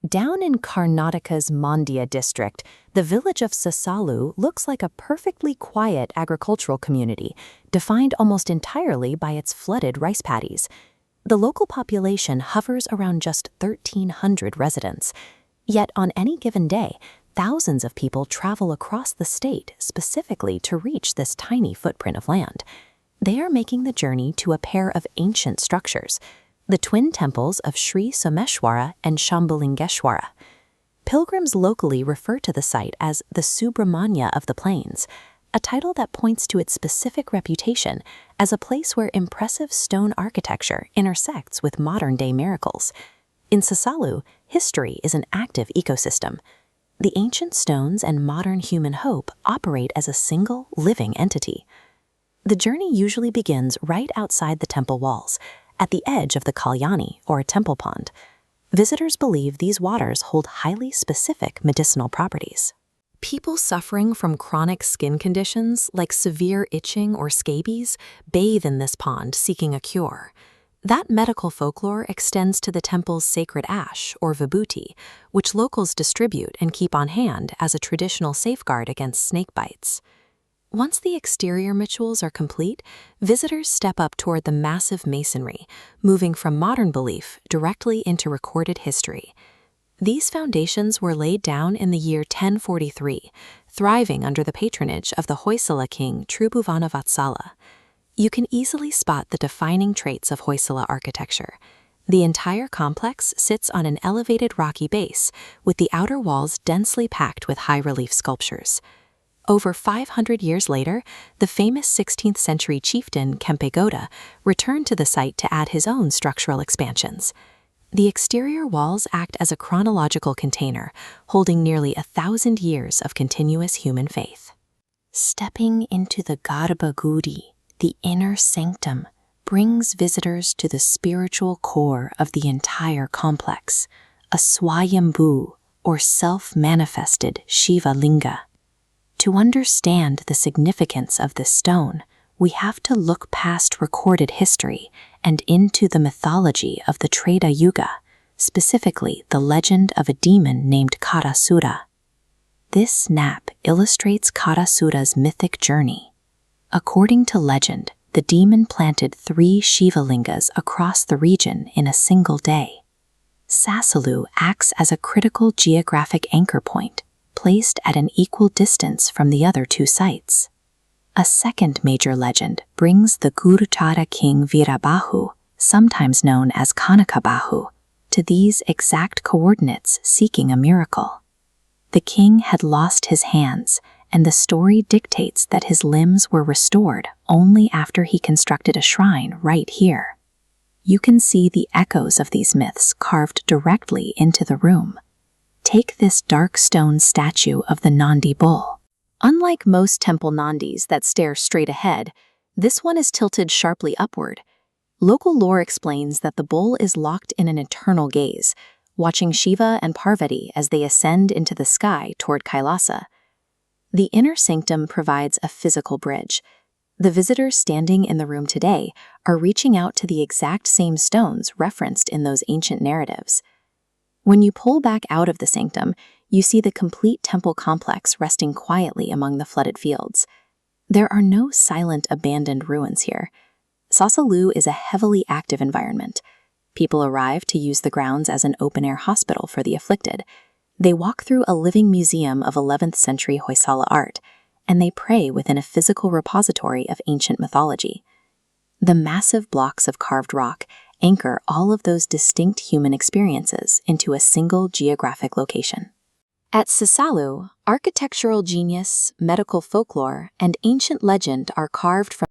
Down in Karnataka's Mandya district, the village of Sasalu looks like a perfectly quiet agricultural community, defined almost entirely by its flooded rice paddies. The local population hovers around just 1,300 residents. Yet on any given day, thousands of people travel across the state specifically to reach this tiny footprint of land. They are making the journey to a pair of ancient structures, the twin temples of Sri Someshwara and Shambulingeshwara. Pilgrims locally refer to the site as the Subramanya of the Plains, a title that points to its specific reputation as a place where impressive stone architecture intersects with modern-day miracles. In Sasalu, history is an active ecosystem. The ancient stones and modern human hope operate as a single, living entity. The journey usually begins right outside the temple walls, at the edge of the Kalyani, or temple pond. Visitors believe these waters hold highly specific medicinal properties. People suffering from chronic skin conditions like severe itching or scabies bathe in this pond seeking a cure. That medical folklore extends to the temple's sacred ash, or Vibhuti, which locals distribute and keep on hand as a traditional safeguard against snakebites. Once the exterior rituals are complete, visitors step up toward the massive masonry, moving from modern belief directly into recorded history. These foundations were laid down in the year 1043, thriving under the patronage of the Hoysala King Tribhuvana Vatsala. You can easily spot the defining traits of Hoysala architecture. The entire complex sits on an elevated rocky base, with the outer walls densely packed with high-relief sculptures. Over 500 years later, the famous 16th century chieftain Kempegowda returned to the site to add his own structural expansions. The exterior walls act as a chronological container, holding nearly 1,000 years of continuous human faith. Stepping into the Garbhagudi, the inner sanctum, brings visitors to the spiritual core of the entire complex, a Swayambhu, or self-manifested Shiva linga. To understand the significance of this stone, we have to look past recorded history and into the mythology of the Treta Yuga, specifically the legend of a demon named Kharasura. This nap illustrates Kharasura's mythic journey. According to legend, the demon planted 3 Shiva lingas across the region in a single day. Sasalu acts as a critical geographic anchor point, placed at an equal distance from the other 2 sites. A second major legend brings the Guruchara king Veerabahu, sometimes known as Kanakabahu, to these exact coordinates seeking a miracle. The king had lost his hands, and the story dictates that his limbs were restored only after he constructed a shrine right here. You can see the echoes of these myths carved directly into the room. Take this dark stone statue of the Nandi bull. Unlike most temple Nandis that stare straight ahead, this one is tilted sharply upward. Local lore explains that the bull is locked in an eternal gaze, watching Shiva and Parvati as they ascend into the sky toward Kailasa. The inner sanctum provides a physical bridge. The visitors standing in the room today are reaching out to the exact same stones referenced in those ancient narratives. When you pull back out of the sanctum, you see the complete temple complex resting quietly among the flooded fields. There are no silent, abandoned ruins here. Sasalu is a heavily active environment. People arrive to use the grounds as an open-air hospital for the afflicted. They walk through a living museum of 11th century Hoysala art, and they pray within a physical repository of ancient mythology. The massive blocks of carved rock anchor all of those distinct human experiences into a single geographic location. At Sasalu, architectural genius, medical folklore, and ancient legend are carved from